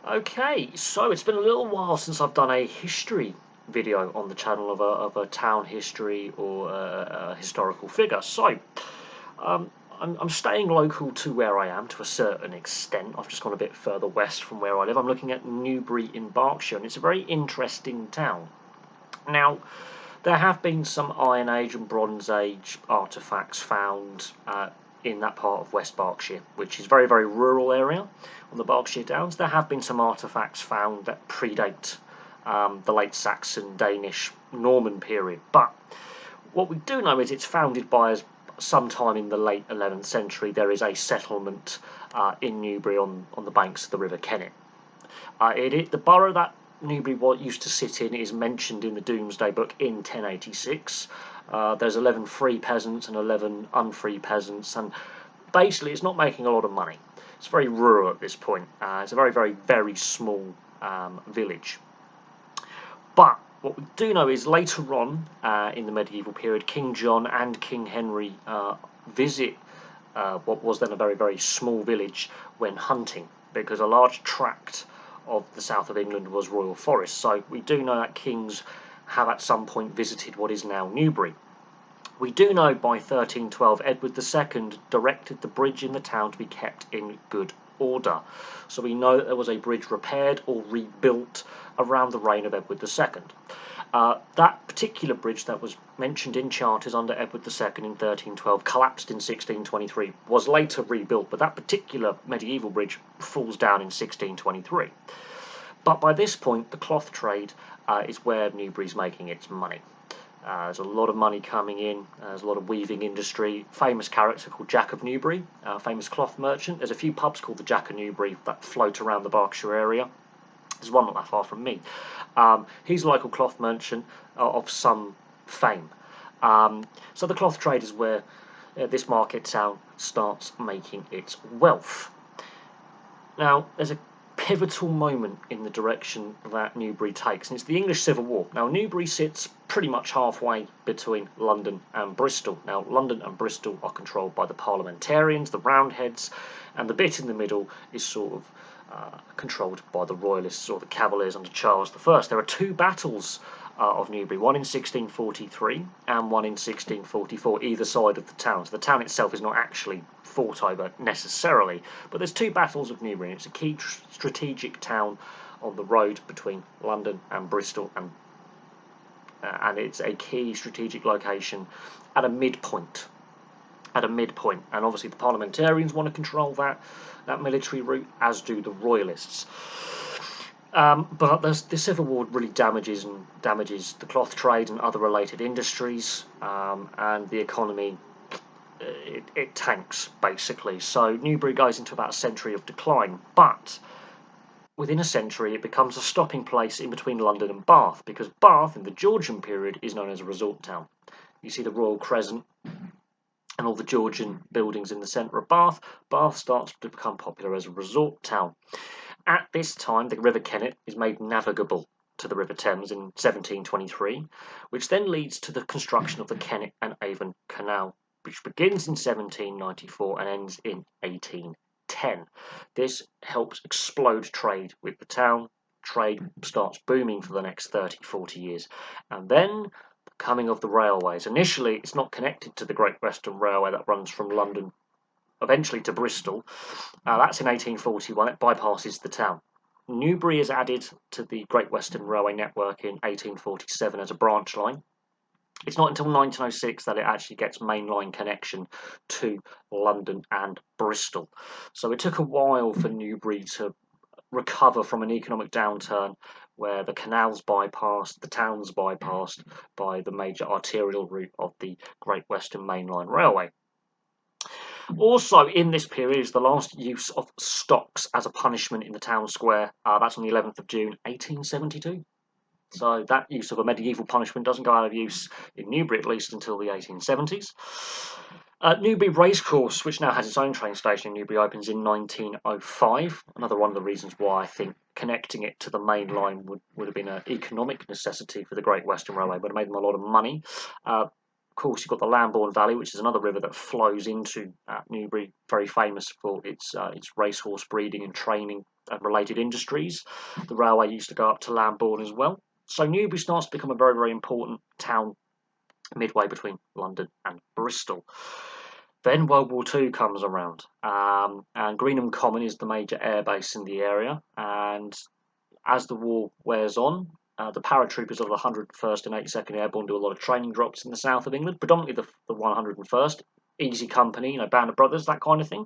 Okay, so it's been a little while since I've done a history video on the channel of a town history or a historical figure. So, um, I'm staying local to where I am to a certain extent. I've just gone a bit further west from where I live. I'm looking at Newbury in Berkshire, and it's a very interesting town. Now, there have been some Iron Age and Bronze Age artefacts found in that part of West Berkshire, which is a very, very rural area on the Berkshire Downs. There have been some artefacts found that predate the late Saxon, Danish, Norman period, but what we do know is it's founded by sometime in the late 11th century. There is a settlement in Newbury on the banks of the River Kennet. The borough that Newbury used to sit in is mentioned in the Domesday Book in 1086. There's 11 free peasants and 11 unfree peasants, and basically it's not making a lot of money. It's very rural at this point. It's a very, very, very small village. But what we do know is later on in the medieval period, King John and King Henry visit what was then a very, very small village when hunting, because a large tract of the south of England was royal forest. So we do know that kings have at some point visited what is now Newbury. We do know by 1312 Edward II directed the bridge in the town to be kept in good order. So we know that there was a bridge repaired or rebuilt around the reign of Edward II. That particular bridge that was mentioned in charters under Edward II in 1312 collapsed in 1623, was later rebuilt, but that particular medieval bridge falls down in 1623. But by this point, the cloth trade is where Newbury's making its money. There's a lot of money coming in. There's a lot of weaving industry. Famous character called Jack of Newbury, famous cloth merchant. There's a few pubs called the Jack of Newbury that float around the Berkshire area. There's one not that far from me. He's a local cloth merchant of some fame. So the cloth trade is where this market town starts making its wealth. Now, there's a pivotal moment in the direction that Newbury takes, and it's the English Civil War. Now, Newbury sits pretty much halfway between London and Bristol. Now, London and Bristol are controlled by the Parliamentarians, the Roundheads, and the bit in the middle is sort of controlled by the Royalists or the Cavaliers under Charles I. There are two battles of Newbury, one in 1643 and one in 1644, either side of the town. So the town itself is not actually fought over necessarily, but there's two battles of Newbury, and it's a key strategic town on the road between London and Bristol, and it's a key strategic location at a midpoint. And obviously the Parliamentarians want to control that military route, as do the Royalists. But the Civil War really damages the cloth trade and other related industries, and the economy. It tanks, basically. So Newbury goes into about a century of decline, but within a century it becomes a stopping place in between London and Bath, because Bath, in the Georgian period, is known as a resort town. You see the Royal Crescent and all the Georgian buildings in the centre of Bath. Bath starts to become popular as a resort town. At this time, the River Kennet is made navigable to the River Thames in 1723, which then leads to the construction of the Kennet and Avon Canal, which begins in 1794 and ends in 1810. This helps explode trade with the town. Trade starts booming for the next 30-40 years. And then the coming of the railways. Initially, it's not connected to the Great Western Railway that runs from London eventually to Bristol. That's in 1841. It bypasses the town. Newbury is added to the Great Western Railway network in 1847 as a branch line. It's not until 1906 that it actually gets mainline connection to London and Bristol. So it took a while for Newbury to recover from an economic downturn where the canals bypassed, the towns bypassed by the major arterial route of the Great Western Mainline Railway. Also in this period is the last use of stocks as a punishment in the town square. That's on the 11th of June 1872. So that use of a medieval punishment doesn't go out of use in Newbury, at least until the 1870s. Newbury Racecourse, which now has its own train station in Newbury, opens in 1905. Another one of the reasons why I think connecting it to the main line would have been an economic necessity for the Great Western Railway, would have made them a lot of money. Of course, you've got the Lambourne Valley, which is another river that flows into Newbury, very famous for its racehorse breeding and training and related industries. The railway used to go up to Lambourne as well. So Newbury starts to become a very, very important town midway between London and Bristol. Then World War II comes around, and Greenham Common is the major airbase in the area. And as the war wears on, the paratroopers of the 101st and 82nd Airborne do a lot of training drops in the south of England, predominantly the 101st. Easy Company, Band of Brothers, that kind of thing.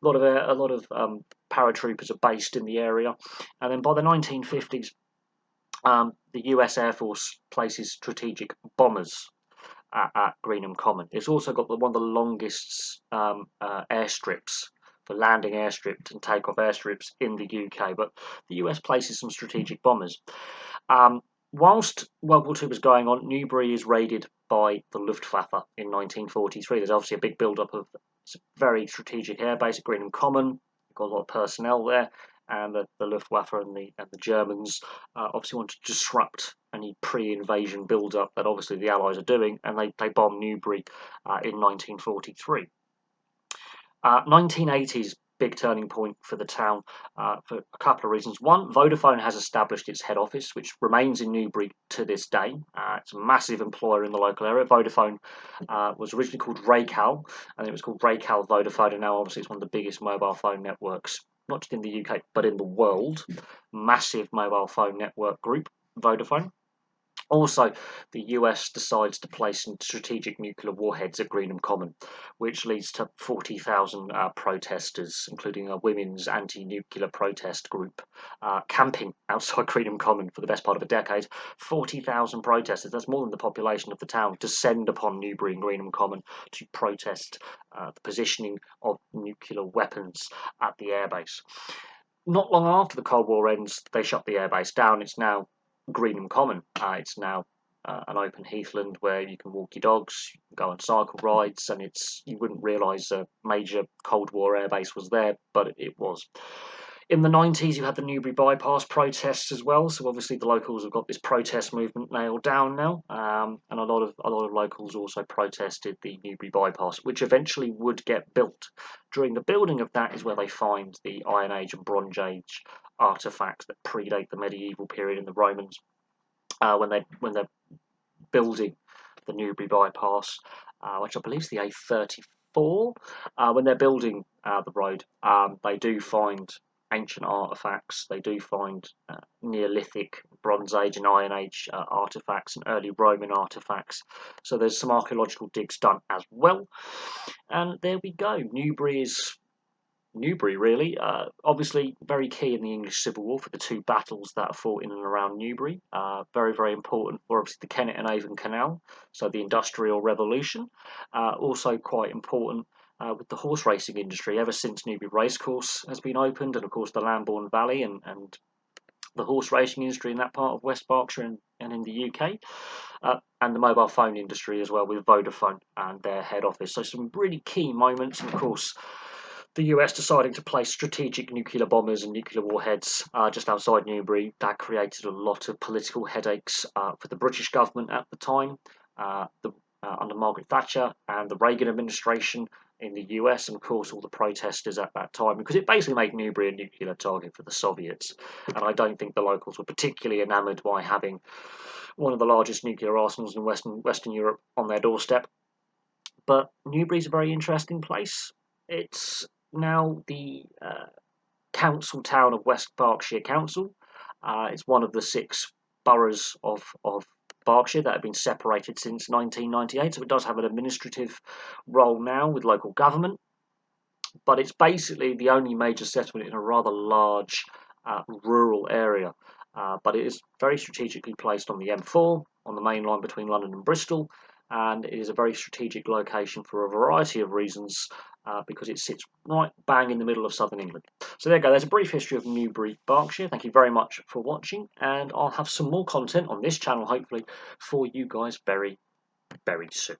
A lot of paratroopers are based in the area, and then by the 1950s, the US Air Force places strategic bombers at Greenham Common. It's also got one of the longest airstrips for landing airstrips and takeoff airstrips in the UK. But the US places some strategic bombers. Whilst World War II was going on, Newbury is raided by the Luftwaffe in 1943. There's obviously a big build-up of a very strategic airbase at Greenham Common. You've got a lot of personnel there, and the Luftwaffe and the Germans obviously want to disrupt any pre-invasion build-up that obviously the Allies are doing, and they bomb Newbury in 1943. 1980s, big turning point for the town for a couple of reasons. One, Vodafone has established its head office, which remains in Newbury to this day. It's a massive employer in the local area. Vodafone was originally called Raycal, and it was called Raycal Vodafone, and now obviously it's one of the biggest mobile phone networks, not just in the UK, but in the world. Massive mobile phone network group, Vodafone. Also, the US decides to place some strategic nuclear warheads at Greenham Common, which leads to 40,000 protesters, including a women's anti-nuclear protest group, camping outside Greenham Common for the best part of a decade. 40,000 protesters, that's more than the population of the town, descend upon Newbury and Greenham Common to protest the positioning of nuclear weapons at the airbase. Not long after the Cold War ends, they shut the airbase down. It's now Greenham Common. It's now an open heathland where you can walk your dogs, you can go on cycle rides, and you wouldn't realise a major Cold War airbase was there, but it was. In the 90s, you had the Newbury bypass protests as well. So obviously the locals have got this protest movement nailed down now, and a lot of locals also protested the Newbury bypass, which eventually would get built. During the building of that is where they find the Iron Age and Bronze Age artifacts that predate the medieval period in the Romans. When they're building the Newbury bypass, which I believe is the A34, when they're building the road, they do find ancient artifacts. They do find Neolithic, Bronze Age and Iron Age artifacts and early Roman artifacts. So there's some archaeological digs done as well. And there we go. Newbury is Newbury, really. Obviously, very key in the English Civil War for the two battles that are fought in and around Newbury. Very, very important for obviously the Kennet and Avon Canal, so the Industrial Revolution. Also quite important with the horse racing industry ever since Newbury Racecourse has been opened, and of course the Lambourne Valley and the horse racing industry in that part of West Berkshire and in the UK. And the mobile phone industry as well with Vodafone and their head office. So some really key moments, and of course the US deciding to place strategic nuclear bombers and nuclear warheads just outside Newbury. That created a lot of political headaches for the British government at the time, under Margaret Thatcher and the Reagan administration in the US, and of course all the protesters at that time, because it basically made Newbury a nuclear target for the Soviets. And I don't think the locals were particularly enamoured by having one of the largest nuclear arsenals in Western Europe on their doorstep. But Newbury's a very interesting place. It's now the council town of West Berkshire Council. It's one of the 6 boroughs of Berkshire that have been separated since 1998, so it does have an administrative role now with local government, but it's basically the only major settlement in a rather large rural area. But it is very strategically placed on the M4, on the main line between London and Bristol, and it is a very strategic location for a variety of reasons, because it sits right bang in the middle of southern England. So there you go, there's a brief history of Newbury, Berkshire. Thank you very much for watching, and I'll have some more content on this channel, hopefully, for you guys very, very soon.